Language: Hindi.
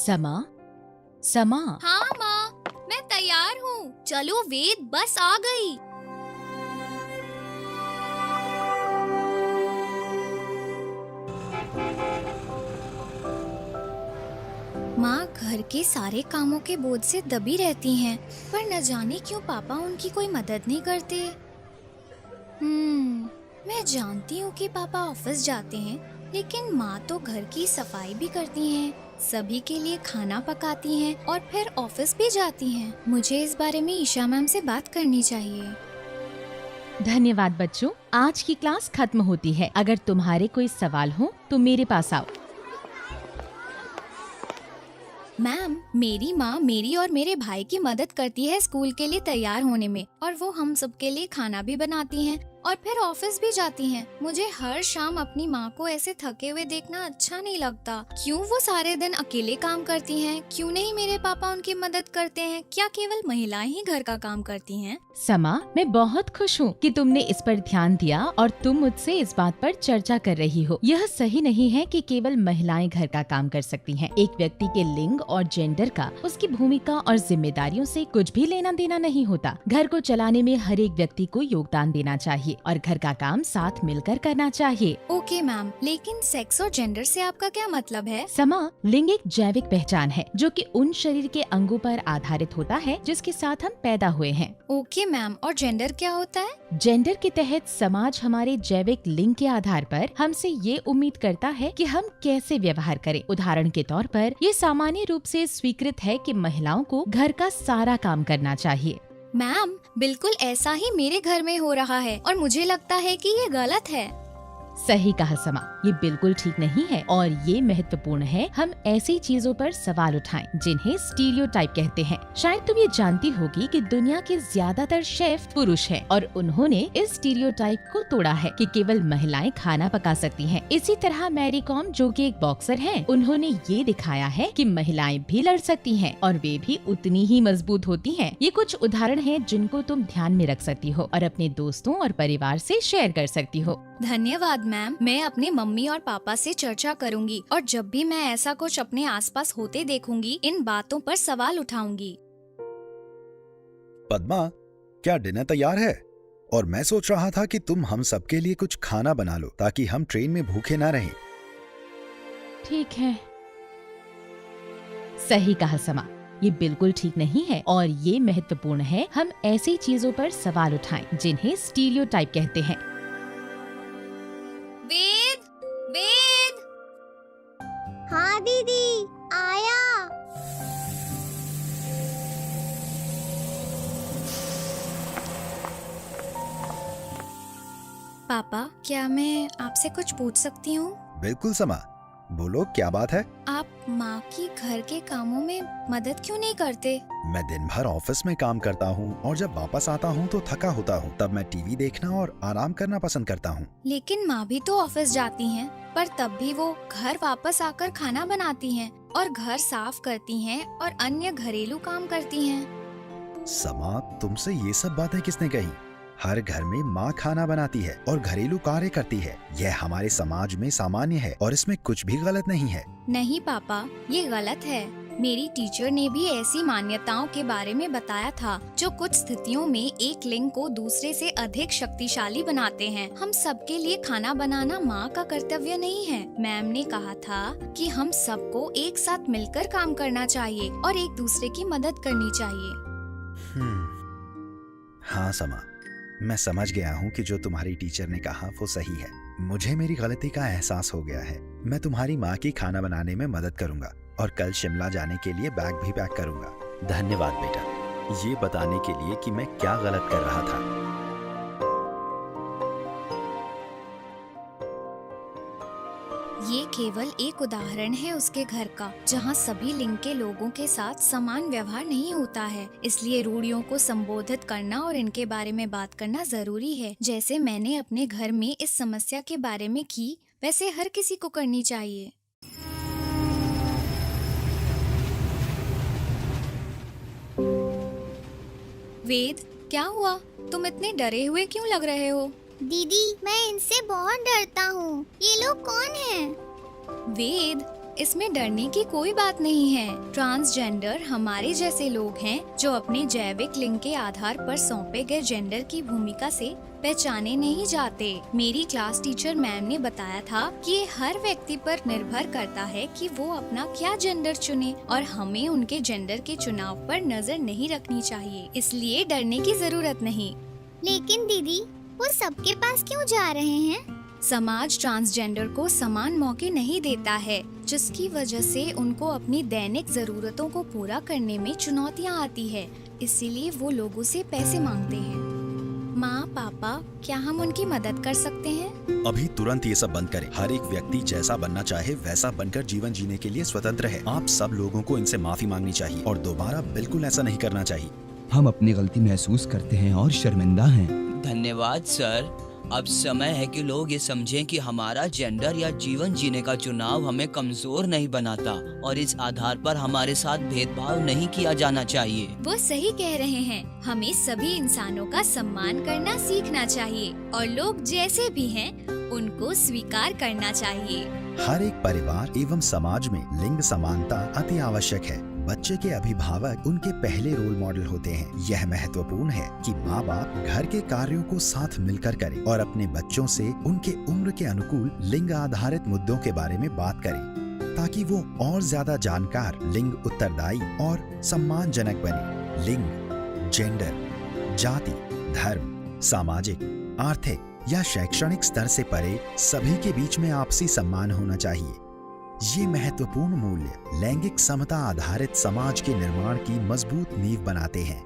समा, समा। हाँ माँ, मैं तैयार हूँ। चलो वेद, बस आ गई। माँ घर के सारे कामों के बोझ से दबी रहती हैं, पर न जाने क्यों पापा उनकी कोई मदद नहीं करते। मैं जानती हूँ कि पापा ऑफिस जाते हैं, लेकिन माँ तो घर की सफाई भी करती हैं, सभी के लिए खाना पकाती हैं और फिर ऑफिस भी जाती हैं। मुझे इस बारे में ईशा मैम से बात करनी चाहिए। धन्यवाद बच्चों, आज की क्लास खत्म होती है। अगर तुम्हारे कोई सवाल हो तो मेरे पास आओ। मैम, मेरी माँ मेरी और मेरे भाई की मदद करती है स्कूल के लिए तैयार होने में, और वो हम सब के लिए खाना भी बनाती हैं और फिर ऑफिस भी जाती हैं। मुझे हर शाम अपनी माँ को ऐसे थके हुए देखना अच्छा नहीं लगता। क्यों वो सारे दिन अकेले काम करती हैं? क्यों नहीं मेरे पापा उनकी मदद करते हैं? क्या केवल महिलाएं ही घर का काम करती हैं? समा, मैं बहुत खुश हूँ कि तुमने इस पर ध्यान दिया और तुम मुझसे इस बात पर चर्चा कर रही हो। यह सही नहीं है कि केवल महिलाएं घर का काम कर सकती हैं। एक व्यक्ति के लिंग और जेंडर का उसकी भूमिका और जिम्मेदारियों से कुछ भी लेना देना नहीं होता। घर को चलाने में हर एक व्यक्ति को योगदान देना चाहिए और घर का काम साथ मिलकर करना चाहिए। ओके मैम, लेकिन सेक्स और जेंडर से आपका क्या मतलब है? समा, लिंग एक जैविक पहचान है जो कि उन शरीर के अंगों पर आधारित होता है जिसके साथ हम पैदा हुए हैं। ओके मैम, और जेंडर क्या होता है? जेंडर के तहत समाज हमारे जैविक लिंग के आधार पर हमसे ये उम्मीद करता है कि हम कैसे व्यवहार करें। उदाहरण के तौर पर ये सामान्य रूप से स्वीकृत है कि महिलाओं को घर का सारा काम करना चाहिए। मैम, बिल्कुल ऐसा ही मेरे घर में हो रहा है और मुझे लगता है कि ये गलत है। सही कहा समा, ये बिल्कुल ठीक नहीं है और ये महत्वपूर्ण है हम ऐसी चीजों पर सवाल उठाएं जिन्हें स्टीरियोटाइप कहते हैं। शायद तुम ये जानती होगी कि दुनिया के ज्यादातर शेफ पुरुष हैं और उन्होंने इस स्टीरियोटाइप को तोड़ा है कि केवल महिलाएं खाना पका सकती हैं। इसी तरह मैरी कॉम, जो कि एक बॉक्सर हैं, उन्होंने ये दिखाया है कि महिलाएं भी लड़ सकती हैं और वे भी उतनी ही मजबूत होती हैं। ये कुछ उदाहरण हैं जिनको तुम ध्यान में रख सकती हो और अपने दोस्तों और परिवार से शेयर कर सकती हो। धन्यवाद मैम, मैं अपने मम्मी और पापा से चर्चा करूंगी और जब भी मैं ऐसा कुछ अपने आसपास होते देखूंगी, इन बातों पर सवाल उठाऊंगी। पद्मा, क्या डिनर तैयार है? और मैं सोच रहा था कि तुम हम सबके लिए कुछ खाना बना लो ताकि हम ट्रेन में भूखे ना रहें। ठीक है। सही कहा समा, ये बिल्कुल ठीक नहीं है और ये महत्वपूर्ण है हम ऐसी चीजों पर सवाल उठाएं जिन्हें स्टीरियोटाइप कहते हैं। वेद, वेद। हाँ दीदी, आया। पापा, क्या मैं आपसे कुछ पूछ सकती हूँ? बिल्कुल समा, बोलो क्या बात है? आप माँ की घर के कामों में मदद क्यों नहीं करते? मैं दिन भर ऑफिस में काम करता हूँ और जब वापस आता हूँ तो थका होता हूँ। तब मैं टीवी देखना और आराम करना पसंद करता हूँ। लेकिन माँ भी तो ऑफिस जाती हैं, पर तब भी वो घर वापस आकर खाना बनाती हैं और घर साफ करती हैं और अन्य घरेलू काम करती हैं। समा, तुमसे ये सब बातें किसने कही? हर घर में माँ खाना बनाती है और घरेलू कार्य करती है। यह हमारे समाज में सामान्य है और इसमें कुछ भी गलत नहीं है। नहीं पापा, ये गलत है। मेरी टीचर ने भी ऐसी मान्यताओं के बारे में बताया था जो कुछ स्थितियों में एक लिंग को दूसरे से अधिक शक्तिशाली बनाते हैं। हम सबके लिए खाना बनाना माँ का कर्तव्य नहीं है। मैम ने कहा था कि हम सबको एक साथ मिलकर काम करना चाहिए और एक दूसरे की मदद करनी चाहिए। हाँ समा, मैं समझ गया हूँ कि जो तुम्हारी टीचर ने कहा वो सही है। मुझे मेरी गलती का एहसास हो गया है। मैं तुम्हारी माँ की खाना बनाने में मदद करूंगा और कल शिमला जाने के लिए बैग भी पैक करूंगा। धन्यवाद बेटा, ये बताने के लिए कि मैं क्या गलत कर रहा था। ये केवल एक उदाहरण है उसके घर का, जहाँ सभी लिंग के लोगों के साथ समान व्यवहार नहीं होता है। इसलिए रूढ़ियों को संबोधित करना और इनके बारे में बात करना जरूरी है। जैसे मैंने अपने घर में इस समस्या के बारे में की, वैसे हर किसी को करनी चाहिए। वेद, क्या हुआ? तुम इतने डरे हुए क्यों लग रहे हो? दीदी, मैं इनसे बहुत डरता हूँ। ये लोग कौन हैं? वेद, इसमें डरने की कोई बात नहीं है। ट्रांसजेंडर हमारे जैसे लोग हैं जो अपने जैविक लिंग के आधार पर सौंपे गए जेंडर की भूमिका से पहचाने नहीं जाते। मेरी क्लास टीचर मैम ने बताया था कि ये हर व्यक्ति पर निर्भर करता है कि वो अपना क्या जेंडर चुने और हमें उनके जेंडर के चुनाव पर नजर नहीं रखनी चाहिए, इसलिए डरने की जरूरत नहीं। लेकिन दीदी, वो सबके पास क्यों जा रहे हैं? समाज ट्रांसजेंडर को समान मौके नहीं देता है, जिसकी वजह से उनको अपनी दैनिक जरूरतों को पूरा करने में चुनौतियां आती है। इसीलिए वो लोगों से पैसे मांगते हैं। माँ पापा, क्या हम उनकी मदद कर सकते हैं? अभी तुरंत ये सब बंद करें। हर एक व्यक्ति जैसा बनना चाहे वैसा बनकर जीवन जीने के लिए स्वतंत्र है। आप सब लोगों को इनसे माफी मांगनी चाहिए और दोबारा बिल्कुल ऐसा नहीं करना चाहिए। हम अपनी गलती महसूस करते हैं और शर्मिंदा हैं। धन्यवाद सर। अब समय है कि लोग ये समझें कि हमारा जेंडर या जीवन जीने का चुनाव हमें कमजोर नहीं बनाता और इस आधार पर हमारे साथ भेदभाव नहीं किया जाना चाहिए। वो सही कह रहे हैं। हमें सभी इंसानों का सम्मान करना सीखना चाहिए और लोग जैसे भी हैं उनको स्वीकार करना चाहिए। हर एक परिवार एवं समाज में लिंग समानता अति आवश्यक है। बच्चे के अभिभावक उनके पहले रोल मॉडल होते हैं। यह महत्वपूर्ण है कि माँ बाप घर के कार्यों को साथ मिलकर करें और अपने बच्चों से उनके उम्र के अनुकूल लिंग आधारित मुद्दों के बारे में बात करें, ताकि वो और ज्यादा जानकार, लिंग उत्तरदायी और सम्मानजनक बने। लिंग, जेंडर, जाति, धर्म, सामाजिक, आर्थिक या शैक्षणिक स्तर से परे सभी के बीच में आपसी सम्मान होना चाहिए। ये महत्वपूर्ण मूल्य लैंगिक समता आधारित समाज के निर्माण की मजबूत नींव बनाते हैं।